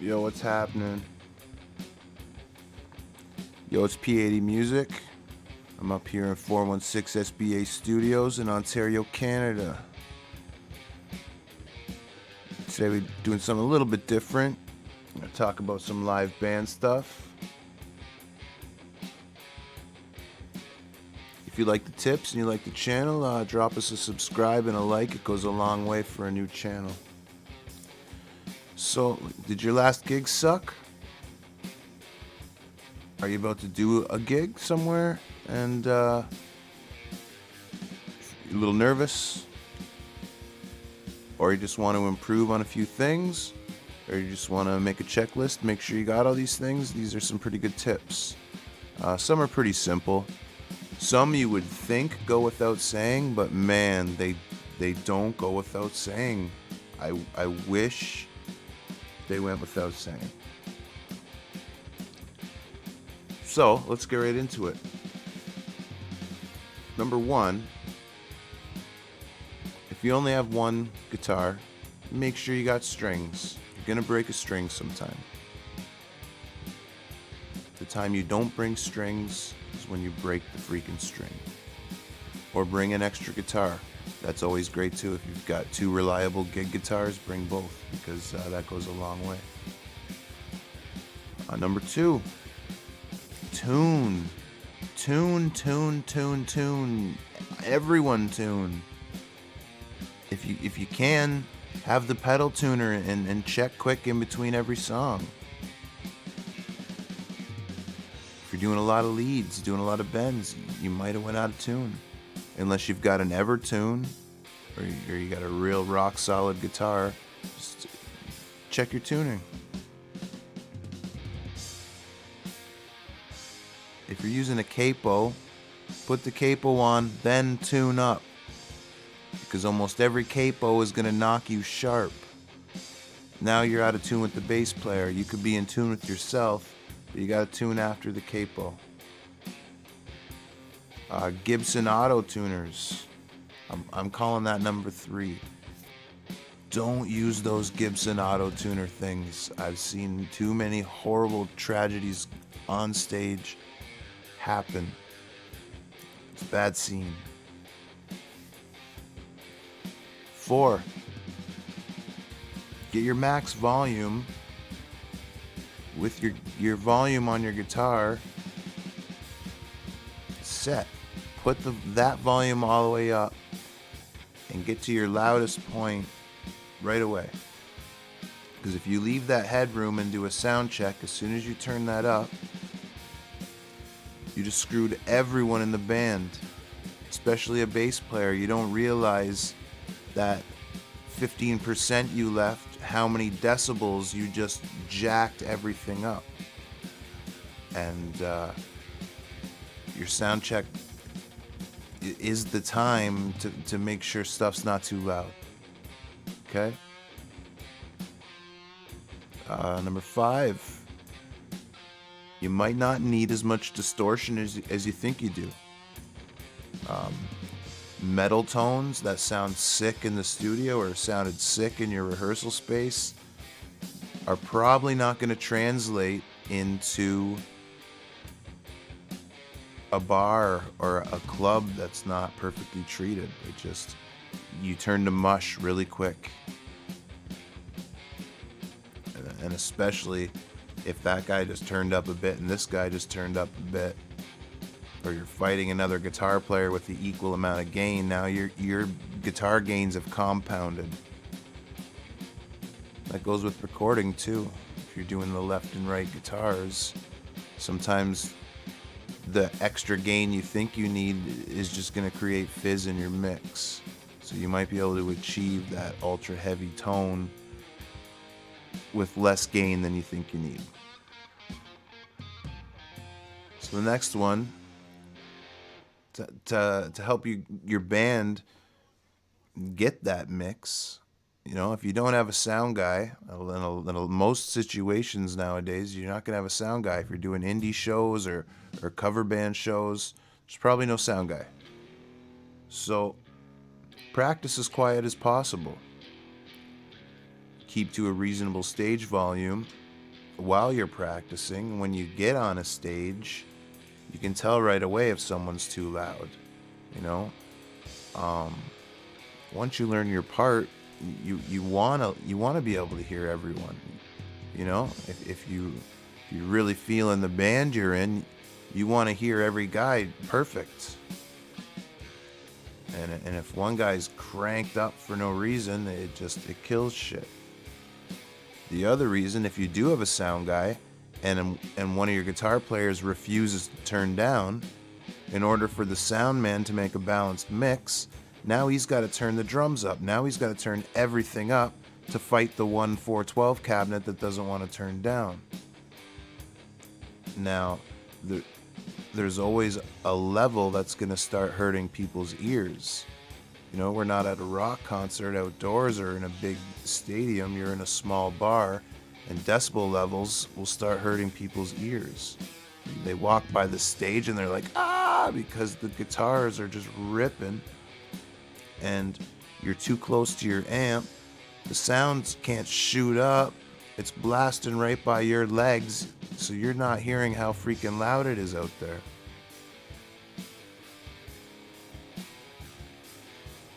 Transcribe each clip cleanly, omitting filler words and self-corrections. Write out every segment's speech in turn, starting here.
Yo, what's happening? Yo, it's P80 Music. I'm up here in 416 SBA Studios in Ontario, Canada. Today we're doing something a little bit different. I'm going to talk about some live band stuff. If you like the tips and you like the channel, drop us a subscribe and a like. It goes a long way for a new channel. So, did your last gig suck? Are you about to do a gig somewhere and you're a little nervous? Or you just want to improve on a few things? Or you just want to make a checklist, make sure you got all these things? These are some pretty good tips. Some are pretty simple. Some you would think go without saying, but man, they don't go without saying. I wish they went without saying. So, let's get right into it. Number one, if you only have one guitar, make sure you got strings. You're gonna break a string sometime. The time you don't bring strings is when you break the freaking string. Or bring an extra guitar. That's always great too. If you've got two reliable gig guitars, bring both, because that goes a long way. Number two, tune. Tune. Everyone tune. If you can, have the pedal tuner and check quick in between every song. If you're doing a lot of leads, doing a lot of bends, you might have went out of tune. Unless you've got an Evertune or you got a real rock solid guitar, just check your tuning. If you're using a capo, put the capo on, then tune up. Because almost every capo is going to knock you sharp. Now you're out of tune with the bass player. You could be in tune with yourself, but you got to tune after the capo. Gibson auto tuners. I'm calling that number 3. Don't use those Gibson auto tuner things. I've seen too many horrible tragedies on stage happen. It's a bad scene. 4. Get your max volume with your volume on your guitar set. Put that volume all the way up and get to your loudest point right away. Because if you leave that headroom and do a sound check, as soon as you turn that up, you just screwed everyone in the band, especially a bass player. You don't realize that 15% you left, how many decibels you just jacked everything up. And your sound check is the time to make sure stuff's not too loud. Okay? Number 5. You might not need as much distortion as you think you do. Metal tones that sound sick in the studio or sounded sick in your rehearsal space are probably not going to translate into a bar or a club that's not perfectly treated. You turn to mush really quick. And especially if that guy just turned up a bit and this guy just turned up a bit, or you're fighting another guitar player with the equal amount of gain, now your guitar gains have compounded. That goes with recording too. If you're doing the left and right guitars, sometimes the extra gain you think you need is just going to create fizz in your mix. So you might be able to achieve that ultra heavy tone with less gain than you think you need. So the next one, to help your band get that mix, if you don't have a sound guy, in most situations nowadays, you're not going to have a sound guy. If you're doing indie shows or cover band shows, there's probably no sound guy. So practice as quiet as possible. Keep to a reasonable stage volume while you're practicing. When you get on a stage, you can tell right away if someone's too loud, you know. Once you learn your part, you wanna be able to hear everyone, you know. If you really feel in the band you're in, you want to hear every guy perfect. And if one guy's cranked up for no reason, it kills shit. The other reason, if you do have a sound guy and one of your guitar players refuses to turn down, in order for the sound man to make a balanced mix, now he's got to turn the drums up. Now he's got to turn everything up to fight the 412 cabinet that doesn't want to turn down. Now, there's always a level that's going to start hurting people's ears. You know, we're not at a rock concert outdoors or in a big stadium. You're in a small bar, and decibel levels will start hurting people's ears. They walk by the stage and they're like, ah, because the guitars are just ripping and you're too close to your amp. The sounds can't shoot up. It's blasting right by your legs, so you're not hearing how freaking loud it is out there.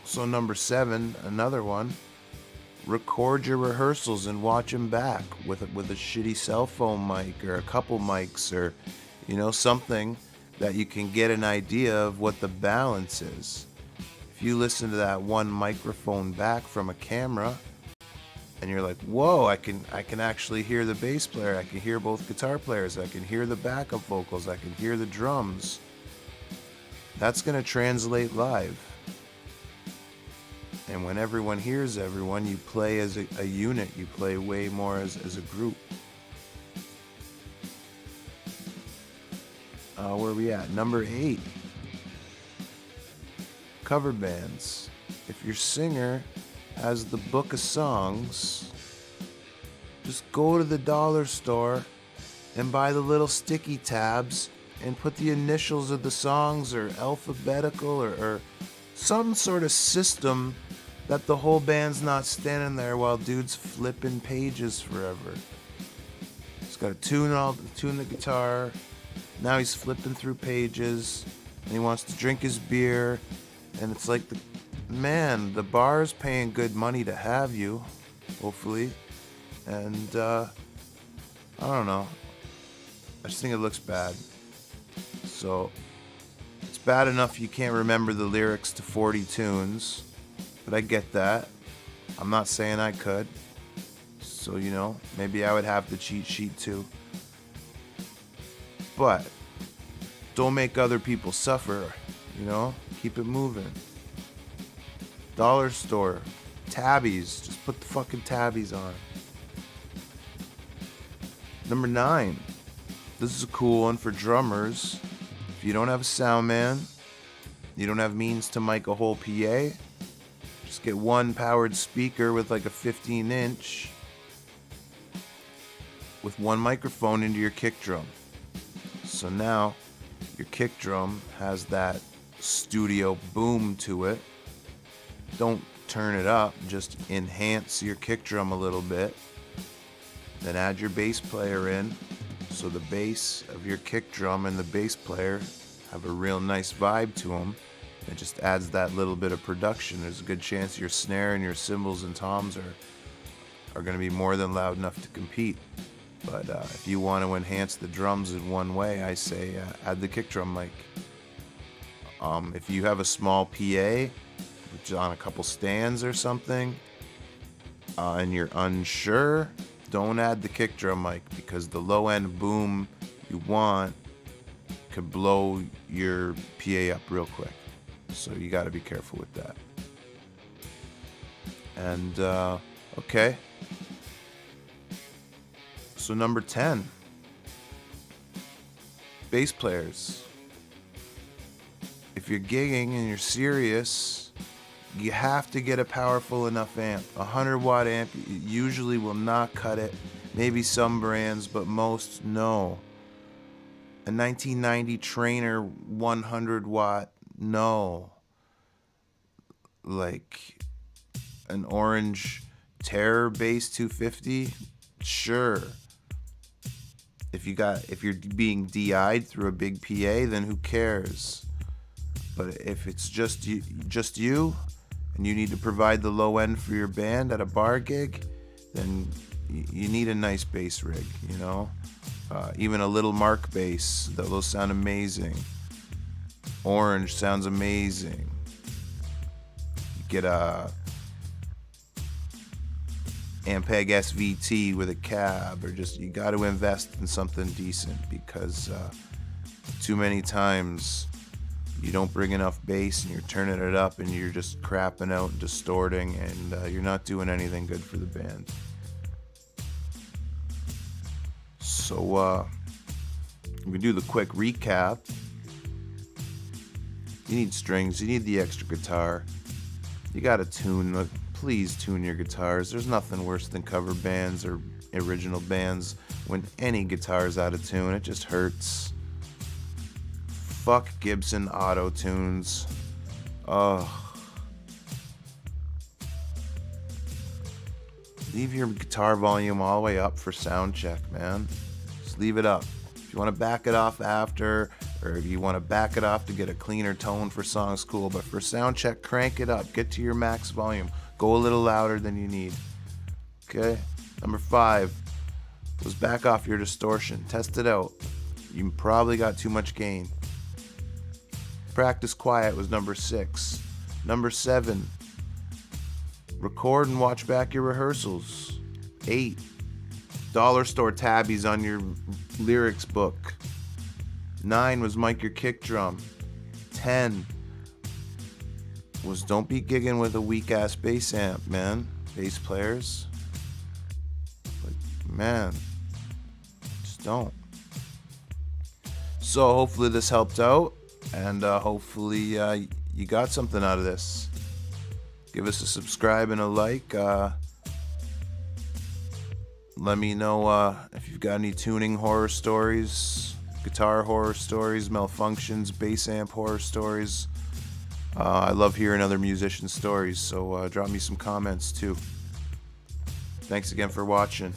So number 7, another one, record your rehearsals and watch them back with a shitty cell phone mic or a couple mics or, you know, something that you can get an idea of what the balance is. If you listen to that one microphone back from a camera and you're like, whoa, I can actually hear the bass player, I can hear both guitar players, I can hear the backup vocals, I can hear the drums, that's going to translate live. And when everyone hears everyone, you play as a unit, you play way more as a group. Where are we at? Number 8. Cover bands. If your singer has the book of songs, just go to the dollar store and buy the little sticky tabs and put the initials of the songs or alphabetical or some sort of system that the whole band's not standing there while dude's flipping pages forever. He's got to tune the guitar. Now he's flipping through pages and he wants to drink his beer. And it's like, the bar's paying good money to have you, hopefully. And I don't know. I just think it looks bad. So it's bad enough you can't remember the lyrics to 40 tunes. But I get that. I'm not saying I could. So, you know, maybe I would have the cheat sheet too. But don't make other people suffer, you know? Keep it moving. Dollar store. Tabbies. Just put the fucking tabbies on. Number 9. This is a cool one for drummers. If you don't have a sound man, you don't have means to mic a whole PA, just get one powered speaker with like a 15-inch with one microphone into your kick drum. So now your kick drum has that studio boom to it. Don't turn it up, just enhance your kick drum a little bit. Then add your bass player in, so the bass of your kick drum and the bass player have a real nice vibe to them. It just adds that little bit of production. There's a good chance your snare and your cymbals and toms are going to be more than loud enough to compete. But if you want to enhance the drums in one way, I say add the kick drum mic. If you have a small PA, which is on a couple stands or something, and you're unsure, don't add the kick drum mic, because the low end boom you want could blow your PA up real quick. So you got to be careful with that. And okay. So number 10, bass players. If you're gigging and you're serious, you have to get a powerful enough amp. A 100-watt amp usually will not cut it. Maybe some brands, but most no. A 1990 Trainer 100-watt, no. Like an Orange Terror Bass 250, sure. if you're being DI'd through a big PA, then who cares? But if it's just you, and you need to provide the low end for your band at a bar gig, then you need a nice bass rig, you know? Even a little Mark bass, those sound amazing. Orange sounds amazing. You get a Ampeg SVT with a cab, or just, you got to invest in something decent, because too many times you don't bring enough bass and you're turning it up and you're just crapping out and distorting, and you're not doing anything good for the band. So we do the quick recap. You need strings, you need the extra guitar, you gotta tune. Please tune your guitars. There's nothing worse than cover bands or original bands when any guitar's out of tune. It just hurts. Fuck Gibson auto tunes. Ugh. Leave your guitar volume all the way up for sound check, man. Just leave it up. If you want to back it off after, or if you want to back it off to get a cleaner tone for songs, cool. But for sound check, crank it up. Get to your max volume. Go a little louder than you need. Okay? Number 5 was back off your distortion. Test it out. You probably got too much gain. Practice quiet was number 6. Number 7, record and watch back your rehearsals. 8, dollar store tabbies on your lyrics book. 9 was mic your kick drum. 10 was don't be gigging with a weak ass bass amp, man. Bass players, like, man, just don't. So hopefully this helped out, and hopefully you got something out of this. Give us a subscribe and a like. Let me know if you've got any tuning horror stories, guitar horror stories, malfunctions, bass amp horror stories. I love hearing other musicians' stories, so drop me some comments too. Thanks again for watching.